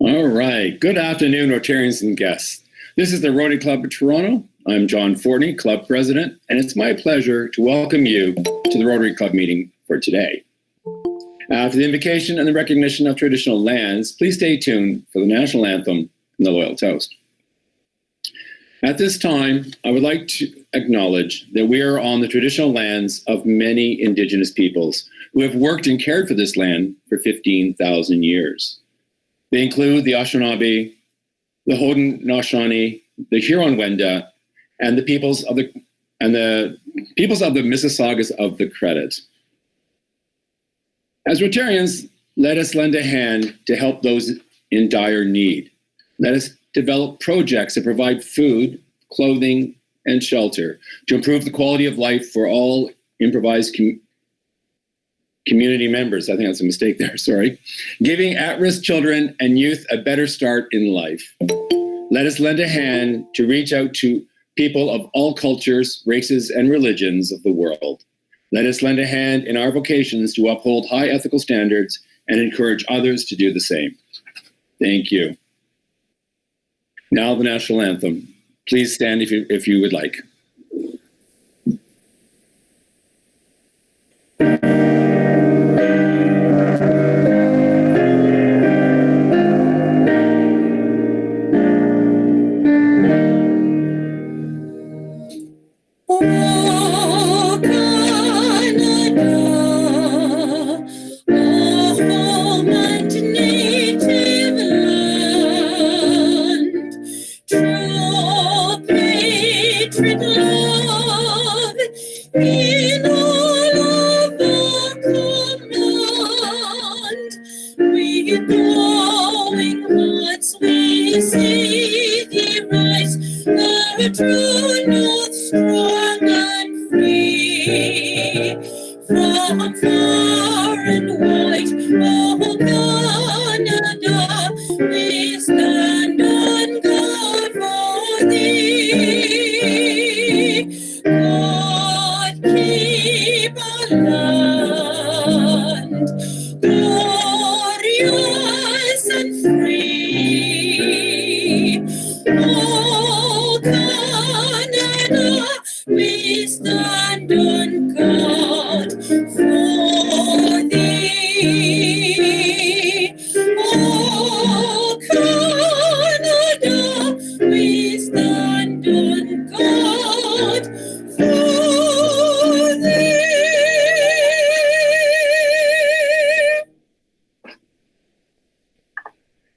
All right. Good afternoon, Rotarians and guests. This is the Rotary Club of Toronto. I'm John Fortney, Club President, and it's my pleasure to welcome you to the Rotary Club meeting for today. After the invocation and the recognition of traditional lands, please stay tuned for the national anthem and the loyal toast. At this time, I would like to acknowledge that we are on the traditional lands of many Indigenous peoples who have worked and cared for this land for 15,000 years. They include the Anishinaabe, the Haudenosaunee, the Huron-Wendat, and the peoples of the Mississaugas of the Credit. As Rotarians, let us lend a hand to help those in dire need. Let us develop projects that provide food, clothing, and shelter to improve the quality of life for all improvised community members. I think that's a mistake there, sorry. Giving at-risk children and youth a better start in life. Let us lend a hand to reach out to people of all cultures, races, and religions of the world. Let us lend a hand in our vocations to uphold high ethical standards and encourage others to do the same. Thank you. Now the national anthem. Please stand if you would like.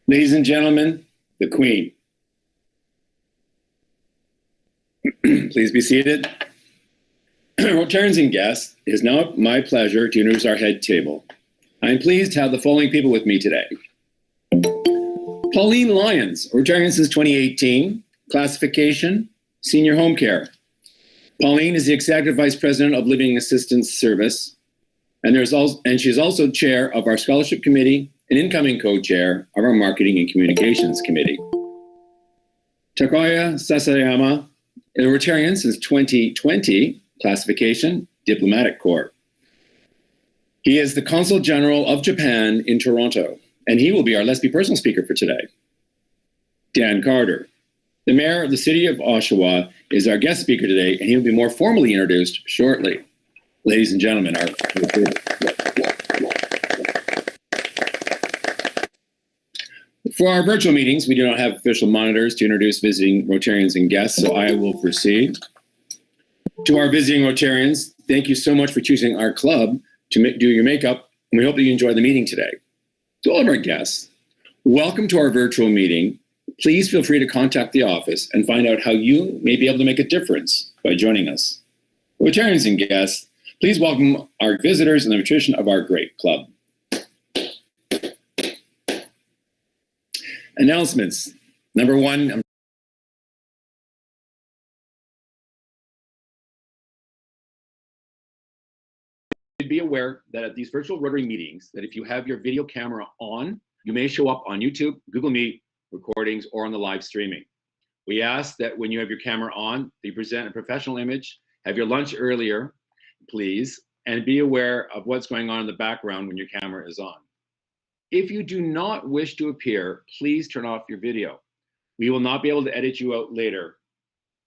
Ladies and gentlemen, the Queen. Please be seated. Rotarians and guests, it is now my pleasure to introduce our head table. I am pleased to have the following people with me today. Pauline Lyons, Rotarian since 2018, classification, senior home care. Pauline is the Executive Vice President of Living Assistance Service, and she's also chair of our Scholarship Committee and incoming co-chair of our Marketing and Communications Committee. Takuya Sasayama, a Rotarian since 2020, classification, Diplomatic Corps. He is the Consul General of Japan in Toronto, and he will be our Let's Be Personal speaker for today. Dan Carter, the Mayor of the City of Oshawa, is our guest speaker today, and he will be more formally introduced shortly. Ladies and gentlemen, for our virtual meetings, we do not have official monitors to introduce visiting Rotarians and guests, so I will proceed. To our visiting Rotarians, thank you so much for choosing our club to do your makeup, and we hope that you enjoy the meeting today. To all of our guests, Welcome to our virtual meeting. Please feel free to contact the office and find out how you may be able to make a difference by joining us. Rotarians and guests, please welcome our visitors and the nutrition of our great club. Announcements. Number one, be aware that at these virtual Rotary meetings, that if you have your video camera on, you may show up on YouTube, Google Meet, recordings, or on the live streaming. We ask that when you have your camera on, you present a professional image, have your lunch earlier, please, and be aware of what's going on in the background when your camera is on. If you do not wish to appear, please turn off your video. We will not be able to edit you out later.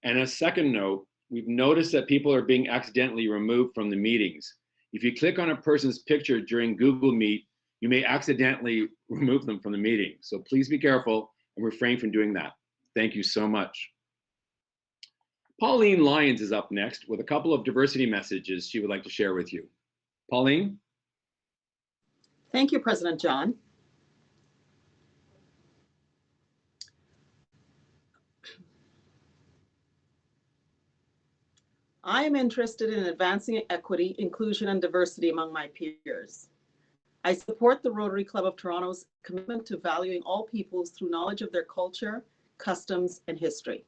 And a second note, we've noticed that people are being accidentally removed from the meetings. If you click on a person's picture during Google Meet, you may accidentally remove them from the meeting. So please be careful and refrain from doing that. Thank you so much. Pauline Lyons is up next with a couple of diversity messages she would like to share with you. Pauline? Thank you, President John. I am interested in advancing equity, inclusion, and diversity among my peers. I support the Rotary Club of Toronto's commitment to valuing all peoples through knowledge of their culture, customs, and history.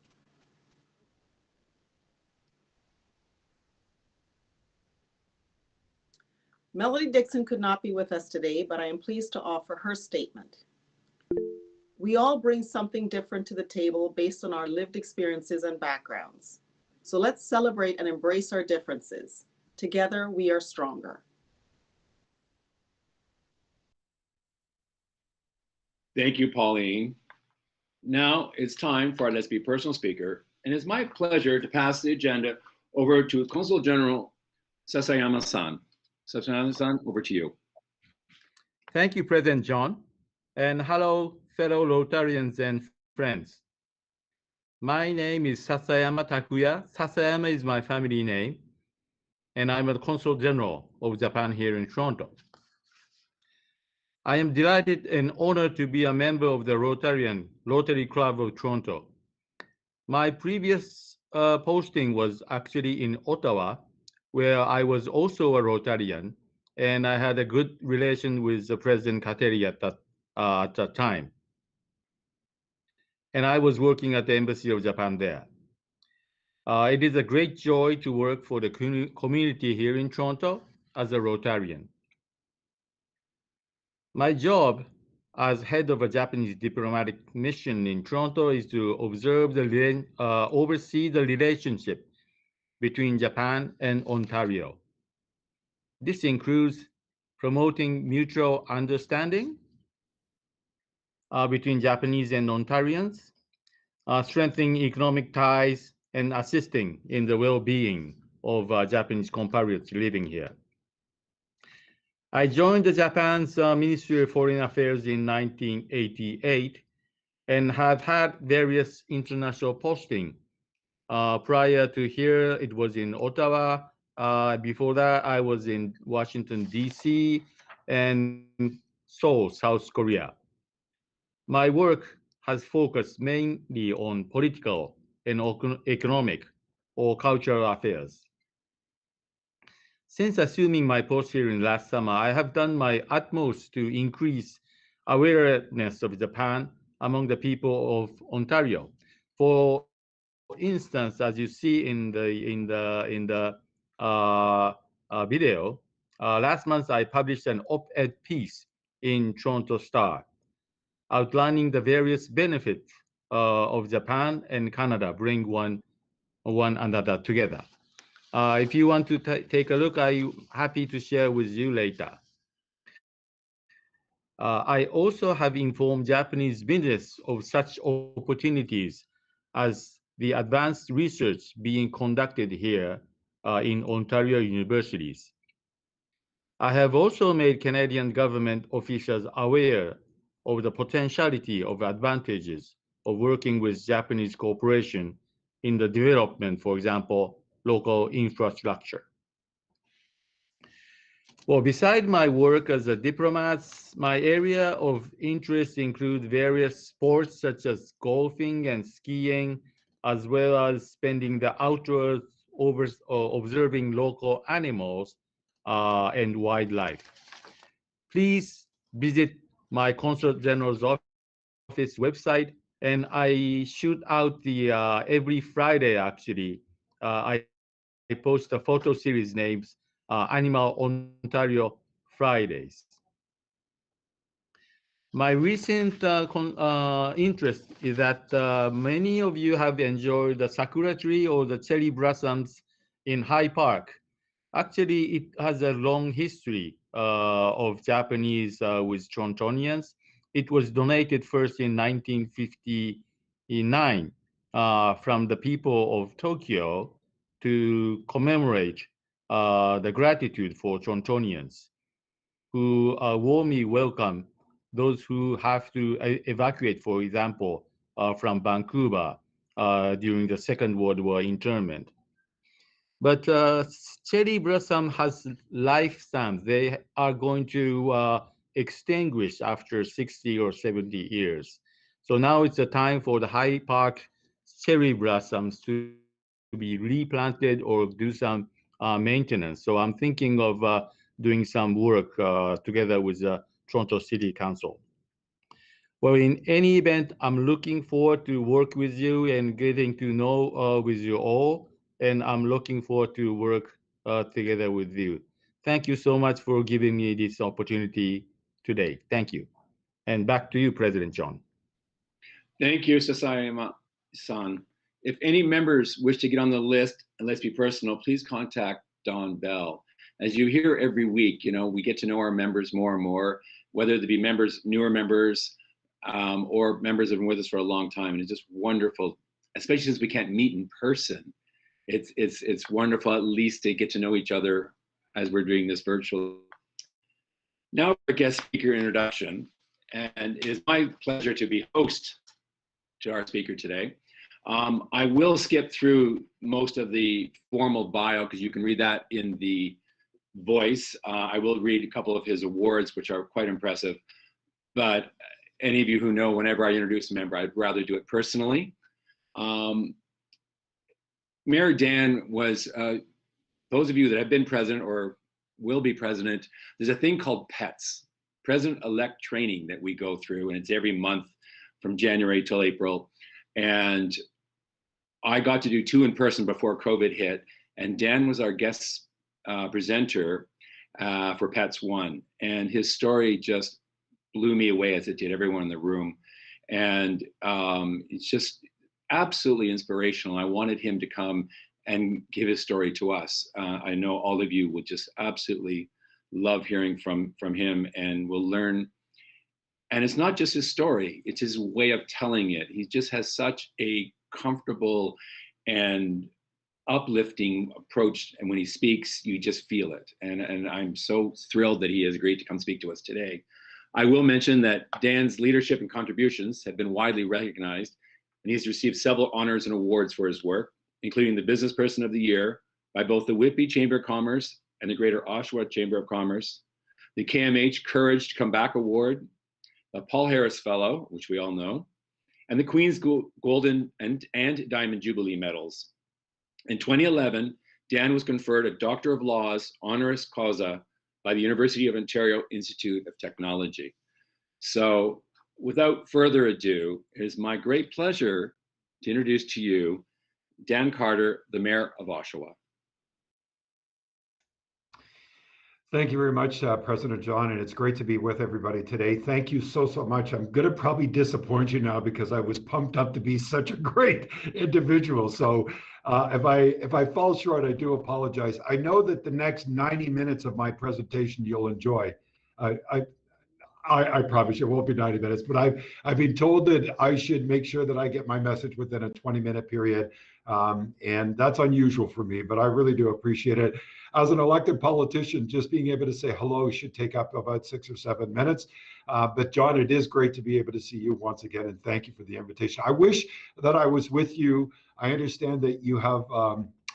Melody Dixon could not be with us today, but I am pleased to offer her statement. We all bring something different to the table based on our lived experiences and backgrounds. So let's celebrate and embrace our differences. Together, we are stronger. Thank you, Pauline. Now it's time for our Let's Be Personal speaker, and it's my pleasure to pass the agenda over to Consul General Sasayama-san. Sasayama-san, over to you. Thank you, President John, and hello, fellow Rotarians and friends. My name is Sasayama Takuya. Sasayama is my family name, and I'm the Consul General of Japan here in Toronto. I am delighted and honored to be a member of the Rotary Club of Toronto. My previous posting was actually in Ottawa, where I was also a Rotarian, and I had a good relation with the President Kateri at that time. And I was working at the Embassy of Japan there. It is a great joy to work for the community here in Toronto as a Rotarian. My job as head of a Japanese diplomatic mission in Toronto is to oversee the relationship between Japan and Ontario. This includes promoting mutual understanding between Japanese and Ontarians, strengthening economic ties, and assisting in the well-being of Japanese compatriots living here. I joined the Japan's Ministry of Foreign Affairs in 1988 and have had various international postings. Prior to here, it was in Ottawa. Before that, I was in Washington, D.C. and Seoul, South Korea. My work has focused mainly on political and economic or cultural affairs. Since assuming my post here in last summer, I have done my utmost to increase awareness of Japan among the people of Ontario. For instance, as you see in the video, last month I published an op-ed piece in Toronto Star outlining the various benefits of Japan and Canada bring one another together. If you want to take a look, I'm happy to share with you later. I also have informed Japanese business of such opportunities as the advanced research being conducted here in Ontario universities. I have also made Canadian government officials aware of the potentiality of advantages of working with Japanese cooperation in the development, for example, local infrastructure. Well, beside my work as a diplomat, my area of interest include various sports such as golfing and skiing, as well as spending the outdoors observing local animals and wildlife. Please visit my Consul General's office website, and I shoot out the every Friday actually. I post a photo series named Animal Ontario Fridays. My recent interest is that many of you have enjoyed the sakura tree or the cherry blossoms in High Park. Actually, it has a long history of Japanese with Torontonians. It was donated first in 1959 from the people of Tokyo to commemorate the gratitude for Torontonians who warmly welcome those who have to evacuate, for example, from Vancouver during the Second World War internment. But cherry blossom has lifespans. They are going to extinguish after 60 or 70 years. So now it's a time for the High Park cherry blossoms to be replanted or do some maintenance. So I'm thinking of doing some work together with the Toronto City Council. Well, in any event, I'm looking forward to work with you and getting to know with you all, and I'm looking forward to work together with you. Thank you so much for giving me this opportunity today. Thank you. And back to you, President John. Thank you, Sasayama-san. If any members wish to get on the list, and let's be personal, please contact Don Bell. As you hear every week, we get to know our members more and more, whether they be members, newer members, or members have been with us for a long time. And it's just wonderful, especially since we can't meet in person. It's wonderful at least to get to know each other as we're doing this virtual. Now our guest speaker introduction, and it is my pleasure to be host to our speaker today. I will skip through most of the formal bio because you can read that in the voice. I will read a couple of his awards, which are quite impressive. But any of you who know, whenever I introduce a member, I'd rather do it personally. Mayor Dan was, those of you that have been president or will be president, there's a thing called PETS, President-elect Training, that we go through, and it's every month from January till April. And I got to do 2 in person before COVID hit, and Dan was our guest presenter for PETS 1, and his story just blew me away, as it did everyone in the room. And it's just absolutely inspirational. I wanted him to come and give his story to us. I know all of you would just absolutely love hearing from him, and will learn. And it's not just his story, it's his way of telling it. He just has such a comfortable and uplifting approach, and when he speaks, you just feel it. And I'm so thrilled that he has agreed to come speak to us today. I will mention that Dan's leadership and contributions have been widely recognized, and he's received several honors and awards for his work, including the Business Person of the Year by both the Whitby Chamber of Commerce and the Greater Oshawa Chamber of Commerce, the KMH Courage to Come Back Award, the Paul Harris Fellow, which we all know, and the Queen's Golden and Diamond Jubilee Medals. In 2011, Dan was conferred a Doctor of Laws honoris causa by the University of Ontario Institute of Technology. So without further ado, it is my great pleasure to introduce to you Dan Carter, the Mayor of Oshawa. Thank you very much, President John, and it's great to be with everybody today. Thank you so much. I'm going to probably disappoint you now because I was pumped up to be such a great individual. So if I fall short, I do apologize. I know that the next 90 minutes of my presentation you'll enjoy. I promise you it won't be 90 minutes, but I've been told that I should make sure that I get my message within a 20-minute period. And that's unusual for me, but I really do appreciate it. As an elected politician, just being able to say hello should take up about 6 or 7 minutes. But John, it is great to be able to see you once again, and thank you for the invitation. I wish that I was with you. I understand that you have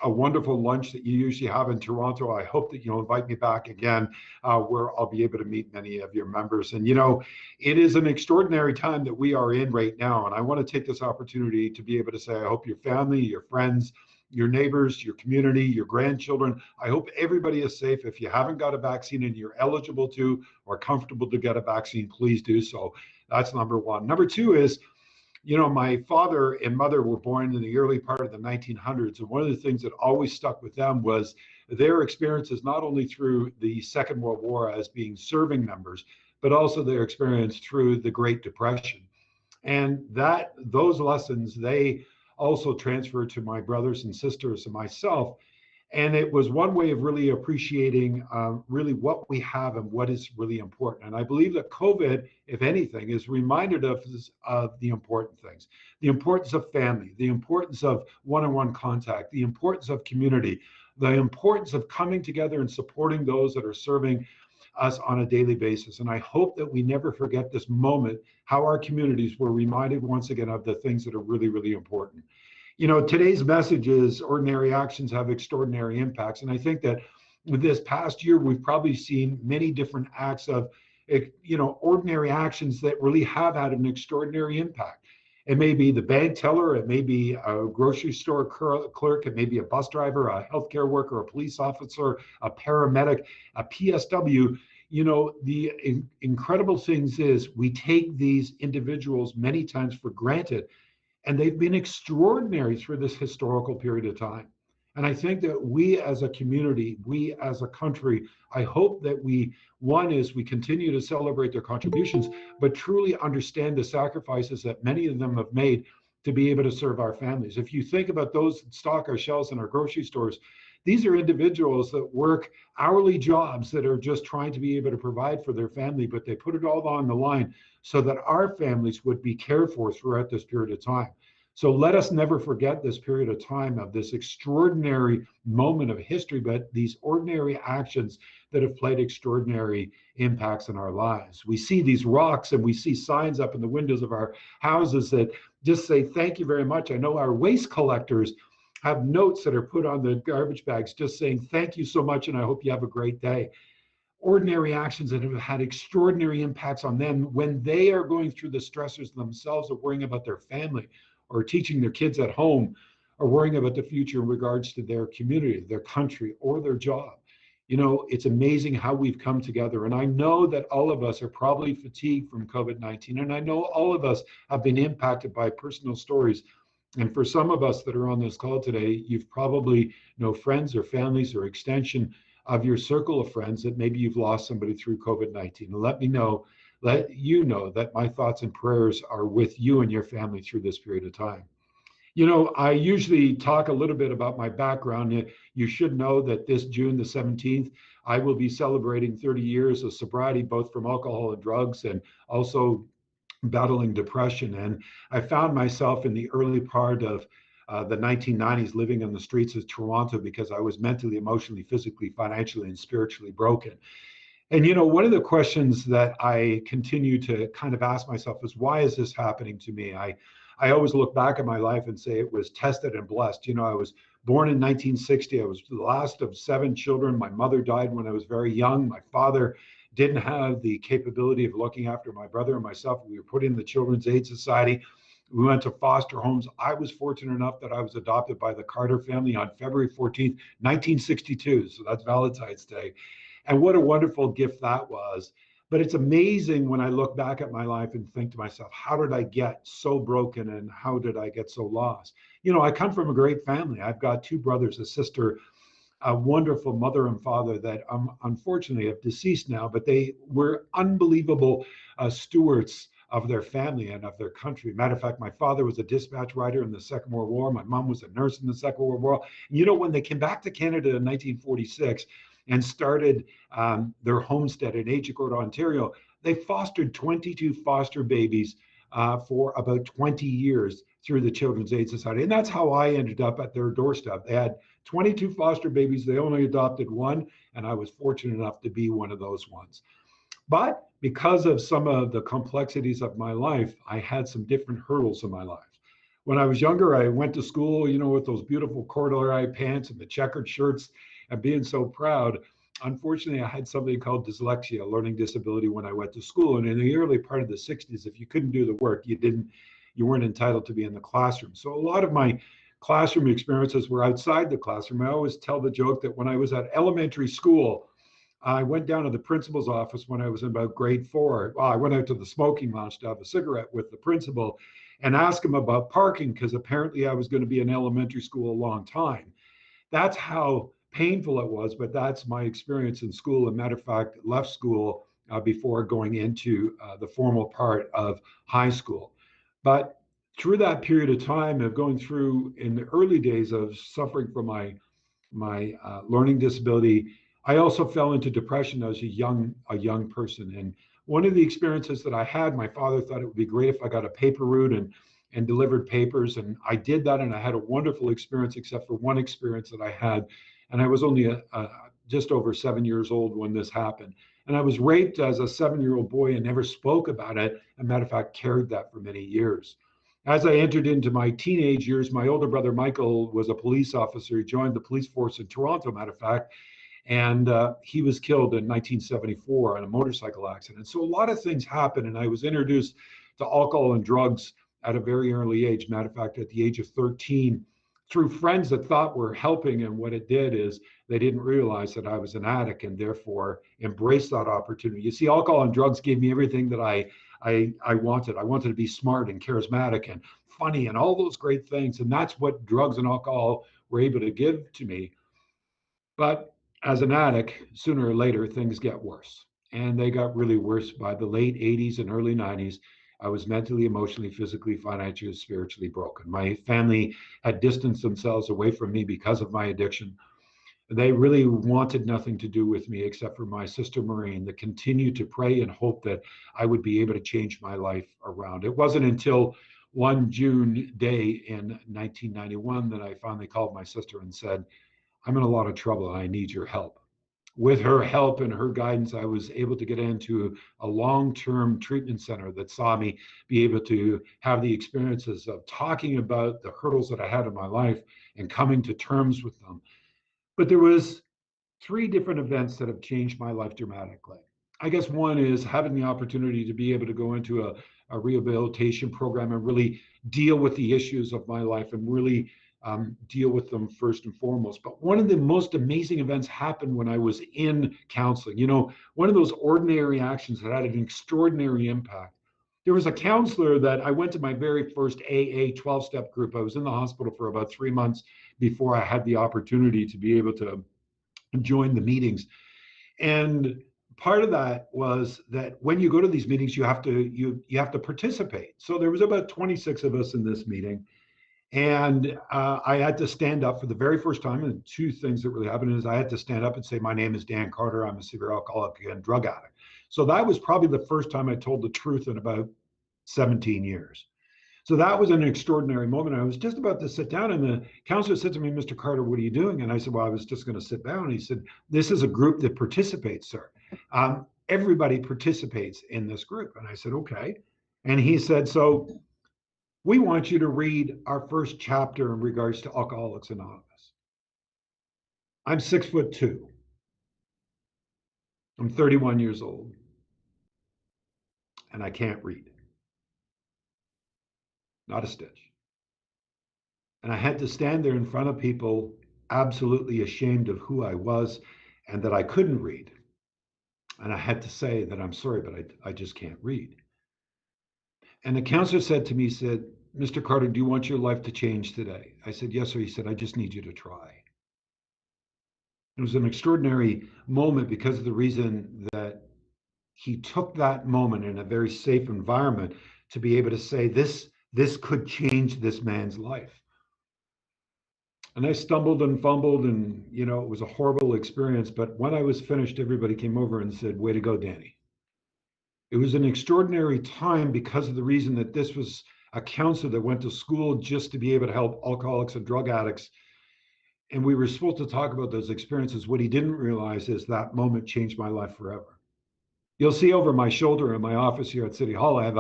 a wonderful lunch that you usually have in Toronto. I hope that you'll invite me back again, where I'll be able to meet many of your members. And, it is an extraordinary time that we are in right now. And I want to take this opportunity to be able to say, I hope your family, your friends, your neighbors, your community, your grandchildren, I hope everybody is safe. If you haven't got a vaccine and you're eligible to or comfortable to get a vaccine, please do so. That's number one. Number two is, my father and mother were born in the early part of the 1900s. And one of the things that always stuck with them was their experiences, not only through the Second World War as being serving members, but also their experience through the Great Depression. And those lessons, they also transferred to my brothers and sisters and myself. And it was one way of really appreciating really what we have and what is really important. And I believe that COVID, if anything, is reminded us of the important things, the importance of family, the importance of one-on-one contact, the importance of community, the importance of coming together and supporting those that are serving us on a daily basis. And I hope that we never forget this moment, how our communities were reminded once again of the things that are really, really important. Today's message is ordinary actions have extraordinary impacts. And I think that this past year, we've probably seen many different acts of, ordinary actions that really have had an extraordinary impact. It may be the bank teller, it may be a grocery store clerk, it may be a bus driver, a healthcare worker, a police officer, a paramedic, a PSW. The incredible things is we take these individuals many times for granted, and they've been extraordinary through this historical period of time. And I think that we as a community, we as a country, I hope that we continue to celebrate their contributions, but truly understand the sacrifices that many of them have made to be able to serve our families. If you think about those that stock our shelves in our grocery stores, these are individuals that work hourly jobs that are just trying to be able to provide for their family, but they put it all on the line so that our families would be cared for throughout this period of time. So let us never forget this period of time, of this extraordinary moment of history, but these ordinary actions that have played extraordinary impacts in our lives. We see these rocks and we see signs up in the windows of our houses that just say, thank you very much. I know our waste collectors have notes that are put on the garbage bags just saying, thank you so much, and I hope you have a great day. Ordinary actions that have had extraordinary impacts on them when they are going through the stressors themselves of worrying about their family or teaching their kids at home or worrying about the future in regards to their community, their country, or their job. It's amazing how we've come together. And I know that all of us are probably fatigued from COVID-19. And I know all of us have been impacted by personal stories. And for some of us that are on this call today, you've probably know friends or families or extension of your circle of friends that maybe you've lost somebody through COVID-19. And let you know that my thoughts and prayers are with you and your family through this period of time. I usually talk a little bit about my background. You should know that this June the 17th, I will be celebrating 30 years of sobriety, both from alcohol and drugs and also battling depression. And I found myself in the early part of the 1990s living on the streets of Toronto because I was mentally, emotionally, physically, financially, and spiritually broken. And one of the questions that I continue to kind of ask myself is, why is this happening to me? I always look back at my life and say it was tested and blessed. I was born in 1960. I was the last of 7 children. My mother died when I was very young. My father didn't have the capability of looking after my brother and myself. We were put in the Children's Aid Society. We went to foster homes. I was fortunate enough that I was adopted by the Carter family on February 14th, 1962. So that's Valentine's Day. And what a wonderful gift that was. But it's amazing when I look back at my life and think to myself, how did I get so broken and how did I get so lost? I come from a great family. I've got 2 brothers, a sister, a wonderful mother and father that unfortunately have deceased now, but they were unbelievable stewards of their family and of their country. Matter of fact, my father was a dispatch rider in the Second World War. My mom was a nurse in the Second World War. When they came back to Canada in 1946 and started their homestead in Agincourt, Ontario, they fostered 22 foster babies for about 20 years through the Children's Aid Society. And that's how I ended up at their doorstep. They had 22 foster babies. They only adopted 1, and I was fortunate enough to be one of those ones. But because of some of the complexities of my life, I had some different hurdles in my life. When I was younger, I went to school, with those beautiful corduroy pants and the checkered shirts and being so proud. Unfortunately, I had something called dyslexia, a learning disability, when I went to school. And in the early part of the 60s, if you couldn't do the work, you weren't entitled to be in the classroom. So a lot of my classroom experiences were outside the classroom. I always tell the joke that when I was at elementary school, I went down to the principal's office when I was in about grade 4. Well, I went out to the smoking lounge to have a cigarette with the principal and ask him about parking, because apparently I was going to be in elementary school a long time. That's how painful it was, but that's my experience in school. As a matter of fact, left school before going into the formal part of high school. But through that period of time of going through, in the early days of suffering from my learning disability, I also fell into depression as a young person. And one of the experiences that I had, my father thought it would be great if I got a paper route and delivered papers. And I did that, and I had a wonderful experience, except for one experience that I had. And I was only just over 7 years old when this happened. And I was raped as a 7-year-old boy and never spoke about it. As a matter of fact, carried that for many years. As I entered into my teenage years, my older brother Michael was a police officer. He joined the police force in Toronto, matter of fact, and he was killed in 1974 in a motorcycle accident. So a lot of things happened, and I was introduced to alcohol and drugs at a very early age. Matter of fact, at the age of 13, through friends that thought were helping, and what it did is they didn't realize that I was an addict, and therefore embraced that opportunity. You see, alcohol and drugs gave me everything that I wanted. I wanted to be smart and charismatic and funny and all those great things, and that's what drugs and alcohol were able to give to me. But as an addict, sooner or later, things get worse. And they got really worse by the late 80s and early 90s. I was mentally, emotionally, physically, financially, spiritually broken. My family had distanced themselves away from me because of my addiction. They really wanted nothing to do with me except for my sister Maureen, that continued to pray and hope that I would be able to change my life around. It wasn't until one June day in 1991 that I finally called my sister and said, I'm in a lot of trouble and I need your help. With her help and her guidance, I was able to get into a long-term treatment center that saw me be able to have the experiences of talking about the hurdles that I had in my life and coming to terms with them. But there was 3 different events that have changed my life dramatically. I guess one is having the opportunity to be able to go into a rehabilitation program and really deal with the issues of my life and really deal with them first and foremost. But one of the most amazing events happened when I was in counseling. One of those ordinary actions that had an extraordinary impact. There was a counselor that I went to my very first AA 12-step group. I was in the hospital for about 3 months before I had the opportunity to be able to join the meetings. And part of that was that when you go to these meetings, you have to participate. So there was about 26 of us in this meeting. And I had to stand up for the very first time. And 2 things that really happened is I had to stand up and say, my name is Dan Carter. I'm a severe alcoholic and drug addict. So that was probably the first time I told the truth in about 17 years. So that was an extraordinary moment. I was just about to sit down, and the counselor said to me, Mr. Carter, what are you doing? And I said, well, I was just going to sit down. And he said, this is a group that participates, sir. Everybody participates in this group. And I said, okay. And he said, so we want you to read our first chapter in regards to Alcoholics Anonymous. I'm 6'2". I'm 31 years old, and I can't read. Not a stitch. And I had to stand there in front of people, absolutely ashamed of who I was and that I couldn't read. And I had to say that I'm sorry, but I just can't read. And the counselor said to me, he said, Mr. Carter, do you want your life to change today? I said, yes, sir. He said, I just need you to try. It was an extraordinary moment because of the reason that he took that moment in a very safe environment to be able to say, this could change this man's life. And I stumbled and fumbled, and it was a horrible experience. But when I was finished, everybody came over and said, way to go, Danny. It was an extraordinary time because of the reason that this was a counselor that went to school just to be able to help alcoholics and drug addicts. And we were supposed to talk about those experiences. What he didn't realize is that moment changed my life forever. You'll see over my shoulder in my office here at City Hall, I have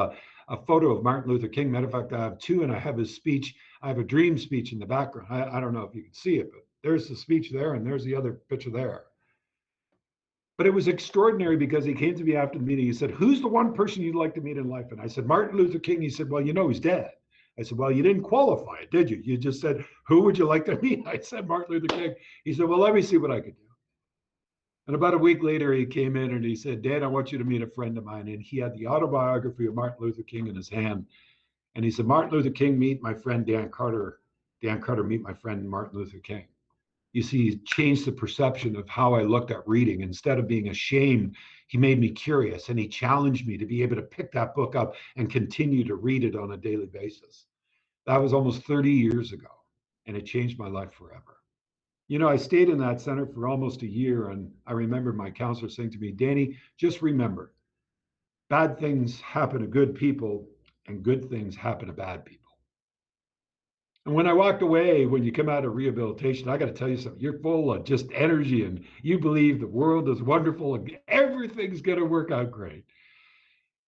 a photo of Martin Luther King. Matter of fact, I have two, and I have his speech. I have a dream speech in the background. I don't know if you can see it, but there's the speech there, and there's the other picture there. But it was extraordinary because he came to me after the meeting. He said, "Who's the one person you'd like to meet in life?" And I said, "Martin Luther King." He said, "Well, you know he's dead." I said, "Well, you didn't qualify it, did you? You just said, who would you like to meet?" I said, "Martin Luther King." He said, "Well, let me see what I could do." And about a week later, he came in and he said, "Dan, I want you to meet a friend of mine." And he had the autobiography of Martin Luther King in his hand. And he said, "Martin Luther King, meet my friend Dan Carter. Dan Carter, meet my friend Martin Luther King." You see, he changed the perception of how I looked at reading. Instead of being ashamed, he made me curious, and he challenged me to be able to pick that book up and continue to read it on a daily basis. That was almost 30 years ago, and it changed my life forever. You know, I stayed in that center for almost a year, and I remember my counselor saying to me, "Danny, just remember, bad things happen to good people, and good things happen to bad people." And when I walked away, when you come out of rehabilitation, I got to tell you something, you're full of just energy and you believe the world is wonderful and everything's going to work out great.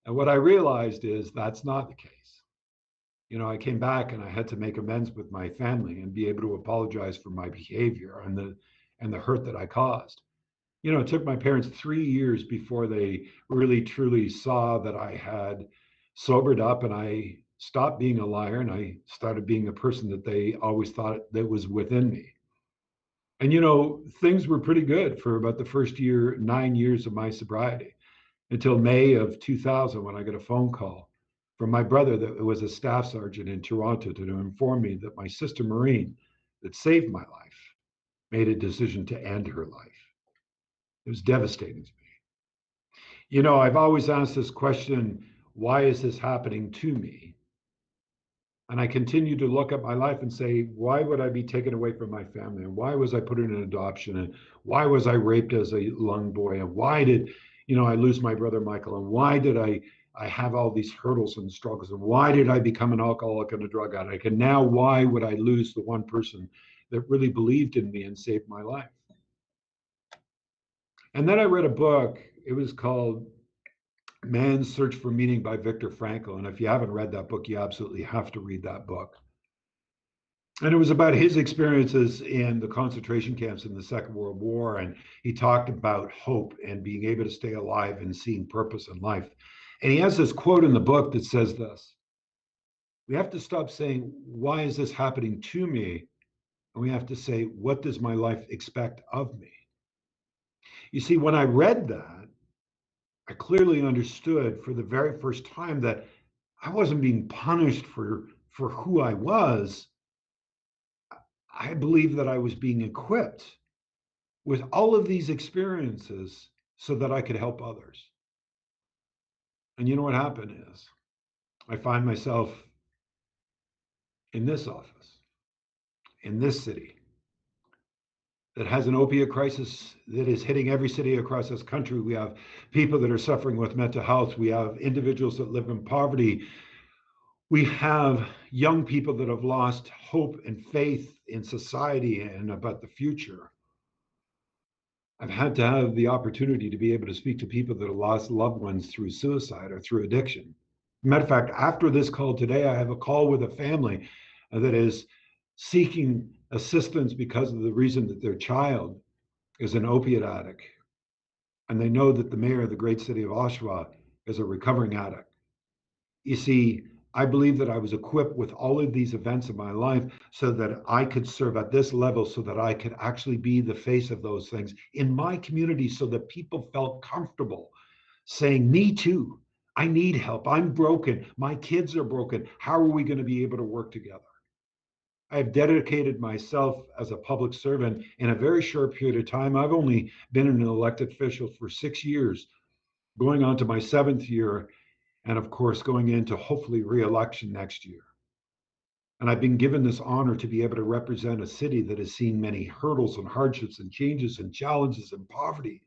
And what I realized is that's not the case. You know, I came back and I had to make amends with my family and be able to apologize for my behavior and the hurt that I caused. You know, it took my parents 3 years before they really truly saw that I had sobered up and I stopped being a liar and I started being the person that they always thought that was within me. And you know, things were pretty good for about the first year, 9 years of my sobriety, until May of 2000 when I got a phone call from my brother that was a staff sergeant in Toronto to inform me that my sister Maureen, that saved my life, made a decision to end her life. It was devastating to me. You know, I've always asked this question, why is this happening to me? And I continue to look at my life and say, why would I be taken away from my family? And why was I put in adoption? And why was I raped as a young boy? And why did, you know, I lose my brother Michael? And why did I have all these hurdles and struggles? And why did I become an alcoholic and a drug addict? And now why would I lose the one person that really believed in me and saved my life? And then I read a book. It was called Man's Search for Meaning by Viktor Frankl. And if you haven't read that book, you absolutely have to read that book. And it was about his experiences in the concentration camps in the Second World War. And he talked about hope and being able to stay alive and seeing purpose in life. And he has this quote in the book that says this: "We have to stop saying, why is this happening to me? And we have to say, what does my life expect of me?" You see, when I read that, I clearly understood for the very first time that I wasn't being punished for who I was. I believe that I was being equipped with all of these experiences so that I could help others. And you know what happened is I find myself in this office, in this city, that has an opiate crisis that is hitting every city across this country. We have people that are suffering with mental health. We have individuals that live in poverty. We have young people that have lost hope and faith in society and about the future. I've had to have the opportunity to be able to speak to people that have lost loved ones through suicide or through addiction. Matter of fact, after this call today, I have a call with a family that is seeking assistance because of the reason that their child is an opiate addict. And they know that the mayor of the great city of Oshawa is a recovering addict. You see, I believe that I was equipped with all of these events in my life so that I could serve at this level, so that I could actually be the face of those things in my community, so that people felt comfortable saying, me too, I need help, I'm broken, my kids are broken, how are we going to be able to work together? I have dedicated myself as a public servant in a very short period of time. I've only been an elected official for 6 years, going on to my 7th year, and of course, going into hopefully re-election next year. And I've been given this honor to be able to represent a city that has seen many hurdles and hardships and changes and challenges and poverty.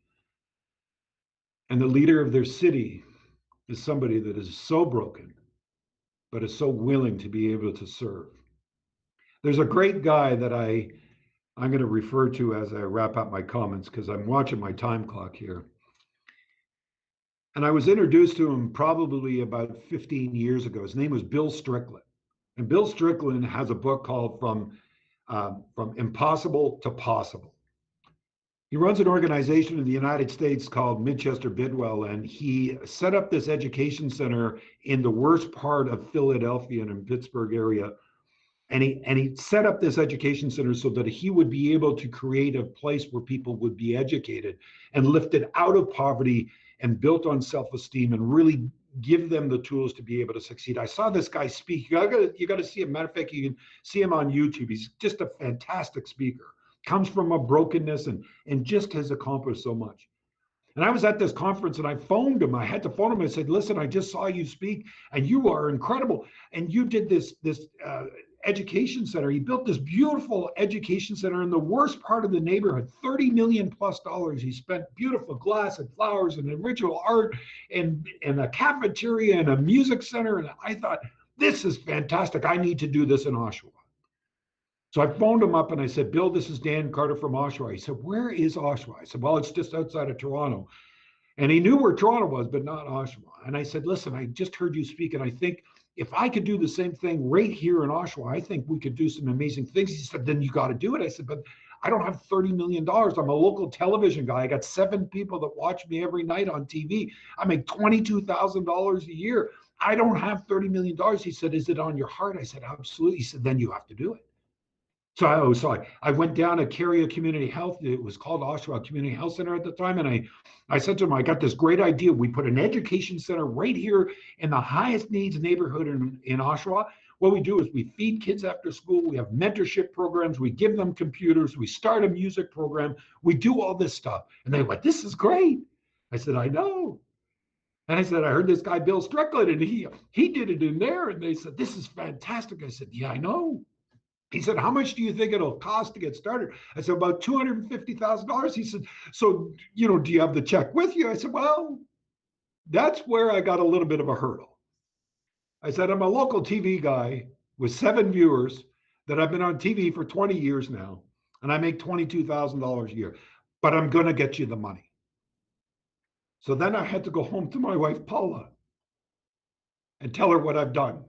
And the leader of their city is somebody that is so broken, but is so willing to be able to serve. There's a great guy that I'm going to refer to as I wrap up my comments, because I'm watching my time clock here. And I was introduced to him probably about 15 years ago. His name was Bill Strickland. And Bill Strickland has a book called From Impossible to Possible. He runs an organization in the United States called Manchester Bidwell, and he set up this education center in the worst part of Philadelphia and in Pittsburgh area. And he set up this education center so that he would be able to create a place where people would be educated and lifted out of poverty and built on self-esteem and really give them the tools to be able to succeed. I saw this guy speak. You got to see him. Matter of fact, you can see him on YouTube. He's just a fantastic speaker. Comes from a brokenness and just has accomplished so much. And I was at this conference and I phoned him. I had to phone him. I said, listen, I just saw you speak and you are incredible. And you did this education center. He built this beautiful education center in the worst part of the neighborhood, $30 million plus. He spent beautiful glass and flowers and original art and a cafeteria and a music center. And I thought, this is fantastic. I need to do this in Oshawa. So I phoned him up and I said, Bill, this is Dan Carter from Oshawa. He said, where is Oshawa? I said, well, it's just outside of Toronto. And he knew where Toronto was, but not Oshawa. And I said, listen, I just heard you speak, and I think if I could do the same thing right here in Oshawa, I think we could do some amazing things. He said, then you got to do it. I said, but I don't have $30 million. I'm a local television guy. I got 7 people that watch me every night on TV. I make $22,000 a year. I don't have $30 million. He said, is it on your heart? I said, absolutely. He said, then you have to do it. So I went down to Carea Community Health. It was called Oshawa Community Health Centre at the time. And I said to him, I got this great idea. We put an education center right here in the highest needs neighborhood in Oshawa. What we do is we feed kids after school. We have mentorship programs. We give them computers. We start a music program. We do all this stuff. And they went, this is great. I said, I know. And I said, I heard this guy, Bill Strickland, and he did it in there. And they said, this is fantastic. I said, yeah, I know. He said, how much do you think it'll cost to get started? I said, about $250,000. He said, so, do you have the check with you? I said, well, that's where I got a little bit of a hurdle. I said, I'm a local TV guy with 7 viewers that I've been on TV for 20 years now, and I make $22,000 a year, but I'm going to get you the money. So then I had to go home to my wife, Paula, and tell her what I've done.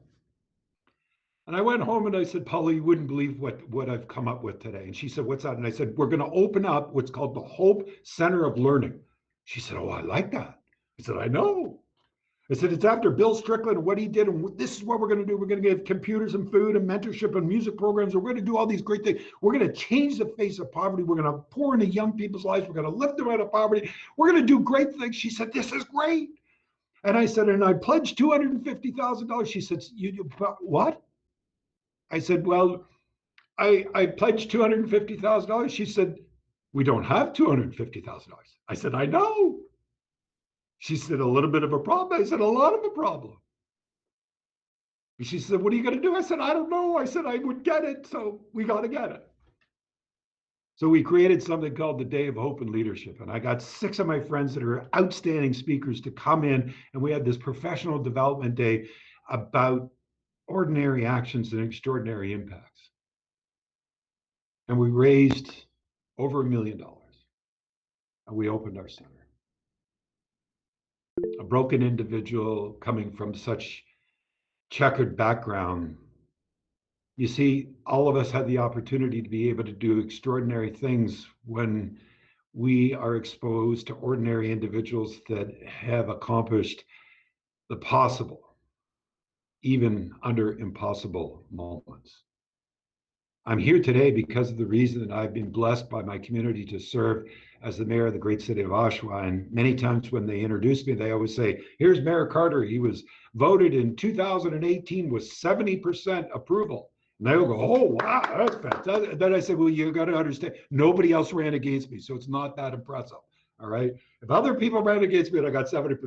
And I went home and I said, Paula, you wouldn't believe what I've come up with today. And she said, what's that? And I said, we're going to open up what's called the Hope Center of Learning. She said, oh, I like that. I said, I know. I said, it's after Bill Strickland and what he did. And this is what we're going to do. We're going to give computers and food and mentorship and music programs. We're going to do all these great things. We're going to change the face of poverty. We're going to pour into young people's lives. We're going to lift them out of poverty. We're going to do great things. She said, this is great. And I said, and I pledged $250,000. She said, what? I said, well, I pledged $250,000. She said, we don't have $250,000. I said, I know. She said, a little bit of a problem. I said, a lot of a problem. She said, what are you going to do? I said, I don't know. I said, I would get it. So we got to get it. So we created something called the Day of Hope and Leadership. And I got 6 of my friends that are outstanding speakers to come in. And we had this professional development day about ordinary actions and extraordinary impacts. And we raised over $1 million. And we opened our center. A broken individual coming from such checkered background. You see, all of us had the opportunity to be able to do extraordinary things when we are exposed to ordinary individuals that have accomplished the possible, even under impossible moments. I'm here today because of the reason that I've been blessed by my community to serve as the mayor of the great city of Oshawa. And many times when they introduce me, they always say, here's Mayor Carter. He was voted in 2018 with 70% approval. And they'll go, oh, wow, that's fantastic. And then I say, well, you got to understand, nobody else ran against me. So it's not that impressive. All right. If other people ran against me and I got 70%.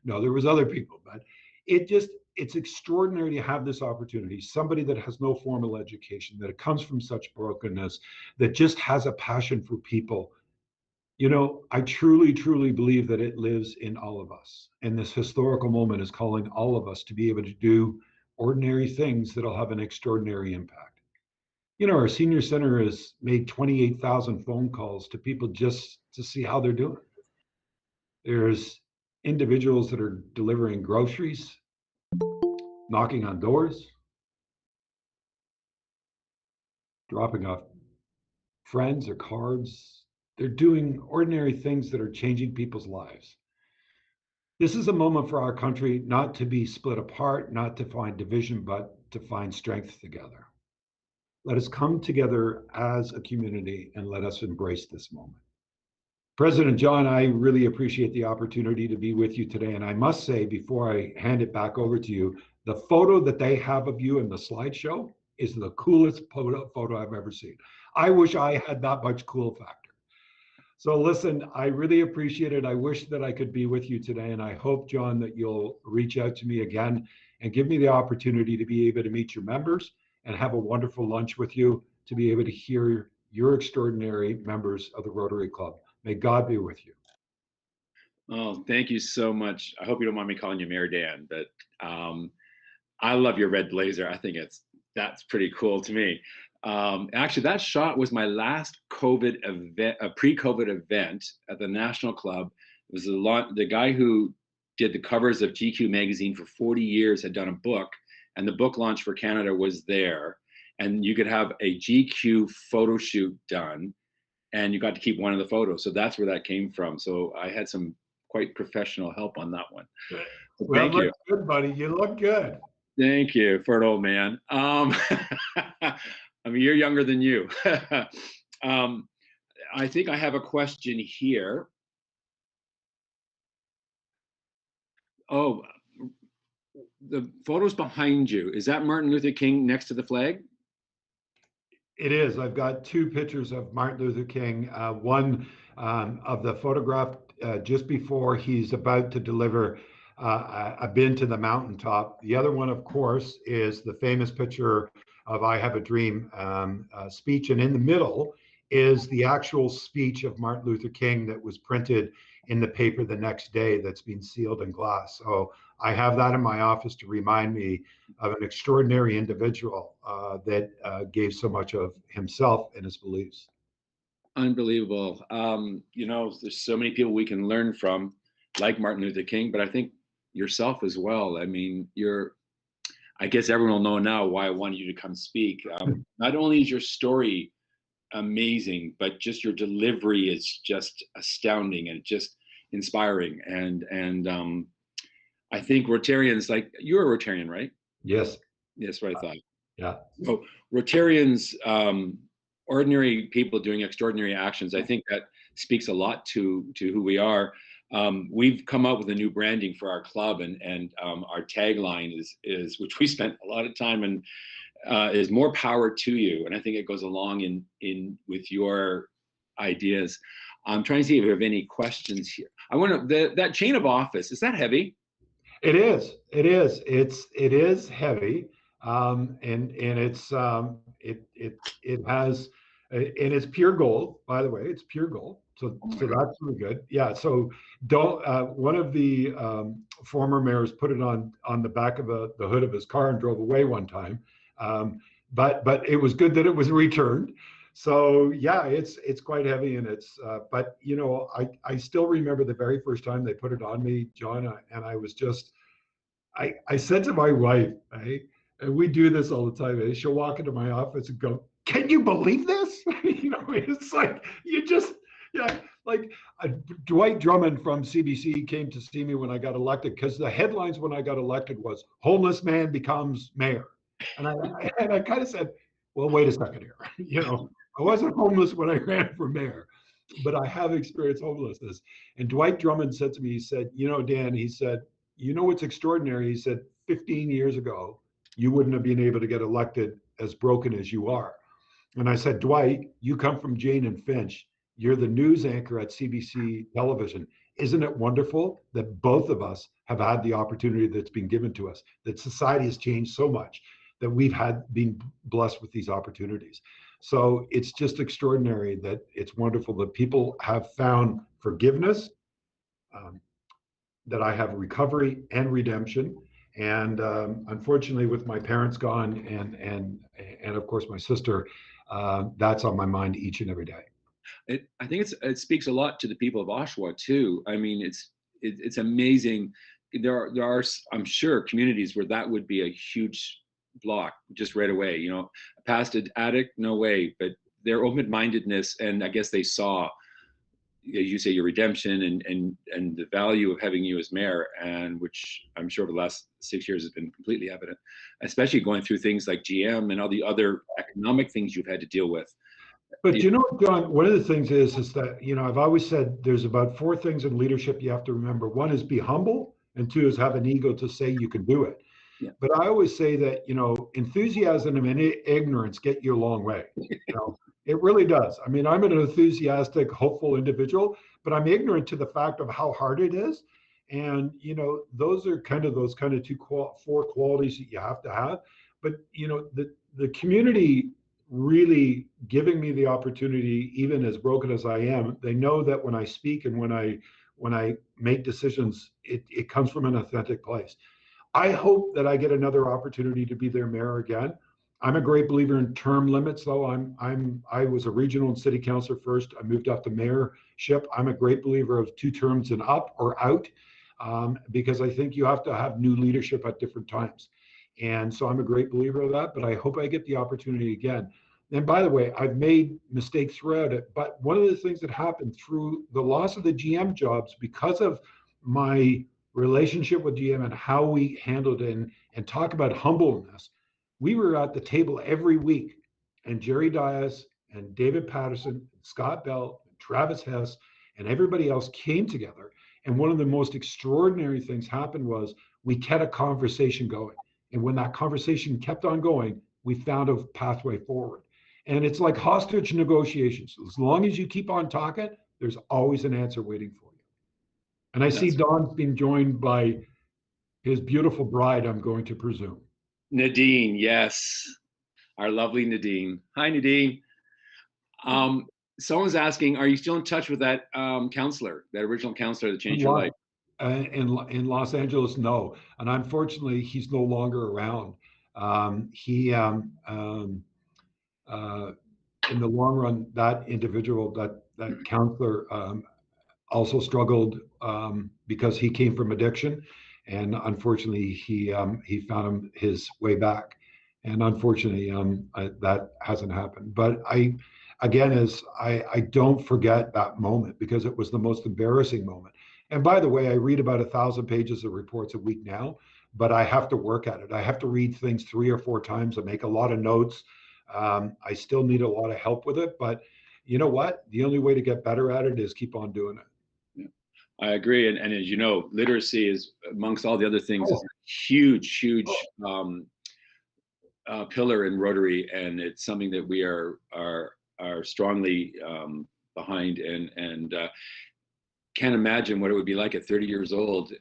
No, there was other people, but it's extraordinary to have this opportunity. Somebody that has no formal education, that it comes from such brokenness, that just has a passion for people. I truly, truly believe that it lives in all of us. And this historical moment is calling all of us to be able to do ordinary things that'll have an extraordinary impact. Our senior center has made 28,000 phone calls to people just to see how they're doing. There's individuals that are delivering groceries, knocking on doors, dropping off friends or cards. They're doing ordinary things that are changing people's lives. This is a moment for our country not to be split apart, not to find division, but to find strength together. Let us come together as a community and let us embrace this moment. President John, I really appreciate the opportunity to be with you today. And I must say, before I hand it back over to you, the photo that they have of you in the slideshow is the coolest photo I've ever seen. I wish I had that much cool factor. So listen, I really appreciate it. I wish that I could be with you today. And I hope, John, that you'll reach out to me again and give me the opportunity to be able to meet your members and have a wonderful lunch with you, to be able to hear your extraordinary members of the Rotary Club. May God be with you. Oh, thank you so much. I hope you don't mind me calling you Mayor Dan, but I love your red blazer. I think that's pretty cool to me. Actually, that shot was my last COVID event, a pre-COVID event at the National Club. It was the guy who did the covers of GQ magazine for 40 years had done a book, and the book launch for Canada was there. And you could have a GQ photo shoot done, and you got to keep one of the photos. So that's where that came from. So I had some quite professional help on that one. So well, thank you. Good, buddy. You look good. Thank you for an old man. I mean, you're younger than you. I think I have a question here. Oh, the photos behind you, is that Martin Luther King next to the flag? It is. I've got two pictures of Martin Luther King. One of the photograph just before he's about to deliver a bin to the mountaintop. The other one, of course, is the famous picture of I Have a Dream speech. And in the middle is the actual speech of Martin Luther King that was printed in the paper the next day, that's been sealed in glass. So I have that in my office to remind me of an extraordinary individual that gave so much of himself and his beliefs. Unbelievable. You know, there's so many people we can learn from, like Martin Luther King, but I think yourself as well. I mean, I guess everyone will know now why I wanted you to come speak. Not only is your story amazing, but just your delivery is just astounding and just inspiring. And I think Rotarians, like, you're a Rotarian, right? Yes. That's what I thought. Yeah. So Rotarians, ordinary people doing extraordinary actions, I think that speaks a lot to who we are. We've come up with a new branding for our club, and our tagline is which we spent a lot of time in, is more power to you. And I think it goes along in with your ideas. I'm trying to see if we have any questions here. I want to, that chain of office, is that heavy? It is. It is. It is heavy, and it's it has, and it's pure gold. By the way, it's pure gold. So that's really good. Yeah. So don't. One of the former mayors put it on the back of the hood of his car and drove away one time. But it was good that it was returned. So yeah, it's quite heavy, and it's but you know, I still remember the very first time they put it on me, John, and I was just I said to my wife, right, and we do this all the time, eh? She'll walk into my office and go, "Can you believe this?" You know, it's like you just like Dwight Drummond from CBC came to see me when I got elected, because the headlines when I got elected was "Homeless Man Becomes Mayor," and I kind of said, "Well, wait a second here, you know." I wasn't homeless when I ran for mayor, but I have experienced homelessness. And Dwight Drummond said to me, he said, "You know, Dan," he said, "you know what's extraordinary?" He said, 15 years ago, you wouldn't have been able to get elected as broken as you are. And I said, "Dwight, you come from Jane and Finch. You're the news anchor at CBC television. Isn't it wonderful that both of us have had the opportunity that's been given to us, that society has changed so much, that we've been blessed with these opportunities?" So it's just extraordinary that it's wonderful that people have found forgiveness, that I have recovery and redemption. And unfortunately, with my parents gone and of course my sister, that's on my mind each and every day. I think it speaks a lot to the people of Oshawa too. I mean, it's amazing. There are, I'm sure, communities where that would be a huge block just right away. You know, a past addict, no way. But their open-mindedness, and I guess they saw, as you say, your redemption and the value of having you as mayor, and which I'm sure over the last 6 years has been completely evident, especially going through things like GM and all the other economic things you've had to deal with. But you know, John, one of the things is that, you know, I've always said there's about 4 things in leadership you have to remember. 1 is be humble, and 2 is have an ego to say you can do it. Yeah. But I always say that, you know, enthusiasm and ignorance get you a long way. You know, it really does. I mean, I'm an enthusiastic, hopeful individual, but I'm ignorant to the fact of how hard it is. And, you know, those are kind of 4 qualities that you have to have. But, you know, the community really giving me the opportunity, even as broken as I am, they know that when I speak and when I make decisions, it comes from an authentic place. I hope that I get another opportunity to be their mayor again. I'm a great believer in term limits, though. I was a regional and city councilor first. I moved up to mayorship. I'm a great believer of 2 terms and up or out, because I think you have to have new leadership at different times. And so I'm a great believer of that, but I hope I get the opportunity again. And by the way, I've made mistakes throughout it, but one of the things that happened through the loss of the GM jobs, because of my relationship with GM and how we handled it, and talk about humbleness, we were at the table every week, and Jerry Dias and David Patterson, and Scott Bell, and Travis Hess, and everybody else came together. And one of the most extraordinary things happened was we kept a conversation going. And when that conversation kept on going, we found a pathway forward. And it's like hostage negotiations. As long as you keep on talking, there's always an answer waiting for you. And I see Don's been joined by his beautiful bride, I'm going to presume. Nadine, yes. Our lovely Nadine. Hi, Nadine. Someone's asking, are you still in touch with that counselor, that original counselor that changed your life? In Los Angeles, no. And unfortunately, he's no longer around. In the long run, that individual, that counselor, also struggled because he came from addiction, and unfortunately, he found his way back. And unfortunately, that hasn't happened. But I don't forget that moment, because it was the most embarrassing moment. And by the way, I read about 1,000 pages of reports a week now, but I have to work at it. I have to read things 3 or 4 times. I make a lot of notes. I still need a lot of help with it, but you know what? The only way to get better at it is keep on doing it. Yeah, I agree. And as you know, literacy is, amongst all the other things, is a huge pillar in Rotary, and it's something that we are strongly behind, and can't imagine what it would be like at 30 years old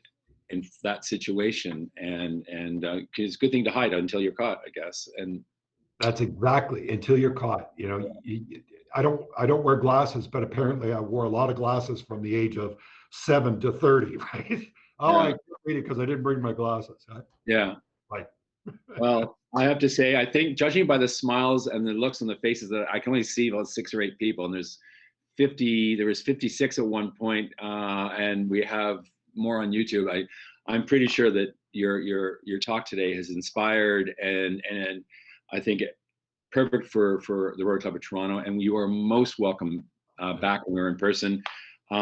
in that situation. And it's a good thing to hide until you're caught, I guess. And that's exactly, until you're caught. You know, I don't wear glasses, but apparently I wore a lot of glasses from the age of 7 to 30, right? Oh, I can't read it because I didn't bring my glasses. Yeah. Right. Well, I have to say, I think, judging by the smiles and the looks on the faces, that I can only see about 6 or 8 people, and there was 56 at one point, and we have more on YouTube. I'm pretty sure that your talk today has inspired, and I think perfect for the Rotary Club of Toronto, and you are most welcome back when we're in person. You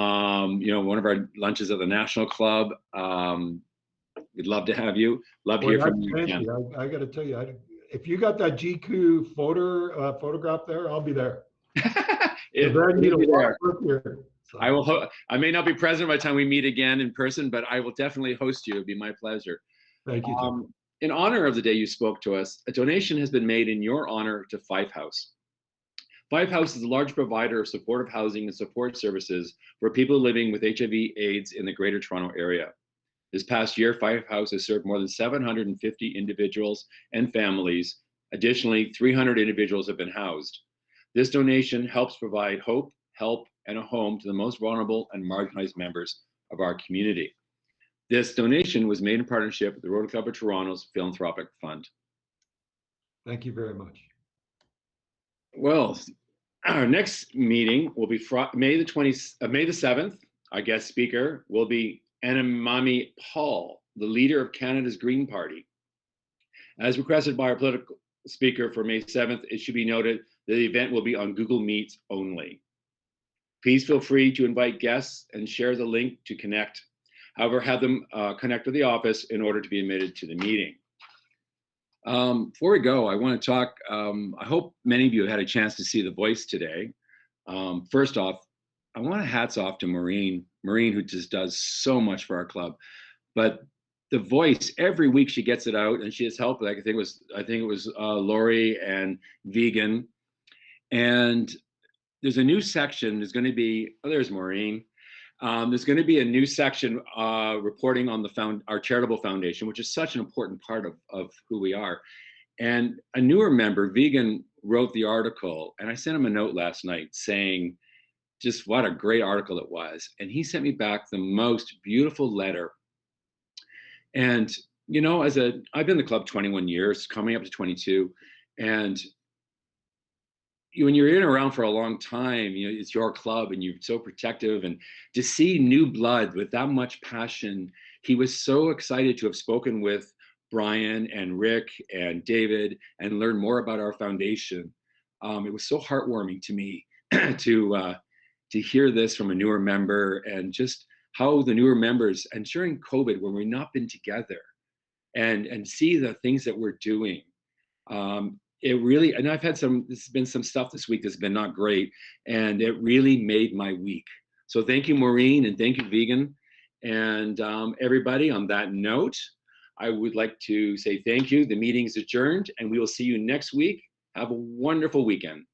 know, one of our lunches at the National Club. We'd love to have you. Love to hear from you again. I got to tell you, if you got that GQ photograph there, I'll be there. I will. I may not be present by the time we meet again in person, but I will definitely host you. It'd be my pleasure. Thank you. In honor of the day you spoke to us, a donation has been made in your honor to Fife House. Fife House is a large provider of supportive housing and support services for people living with HIV/AIDS in the Greater Toronto Area. This past year, Fife House has served more than 750 individuals and families. Additionally, 300 individuals have been housed. This donation helps provide hope, help, and a home to the most vulnerable and marginalized members of our community. This donation was made in partnership with the Rotary Club of Toronto's Philanthropic Fund. Thank you very much. Well, our next meeting will be May the 7th. Our guest speaker will be Anamami Paul, the leader of Canada's Green Party. As requested by our political speaker for May 7th, it should be noted that the event will be on Google Meet only. Please feel free to invite guests and share the link to connect. However, have them connect with the office in order to be admitted to the meeting. Before we go, I want to talk, I hope many of you have had a chance to see The Voice today. First off, I want to hats off to Maureen, who just does so much for our club. But The Voice, every week she gets it out, and she has help. Like I think it was Lori and Vegan. And there's a new section. There's going to be, oh, there's Maureen. There's going to be a new section reporting on our charitable foundation, which is such an important part of who we are. And a newer member, Vegan, wrote the article, and I sent him a note last night saying just what a great article it was. And he sent me back the most beautiful letter. And, you know, I've been in the club 21 years, coming up to 22. And when you're in and around for a long time, you know, it's your club and you're so protective, and to see new blood with that much passion. He was so excited to have spoken with Brian and Rick and David and learn more about our foundation. It was so heartwarming to me to hear this from a newer member, and just how the newer members, and during COVID when we've not been together, and see the things that we're doing. It really, and there's been some stuff this week that's been not great, and it really made my week. So thank you, Maureen, and thank you, Vegan. And everybody, on that note, I would like to say thank you. The meeting is adjourned, and we will see you next week. Have a wonderful weekend.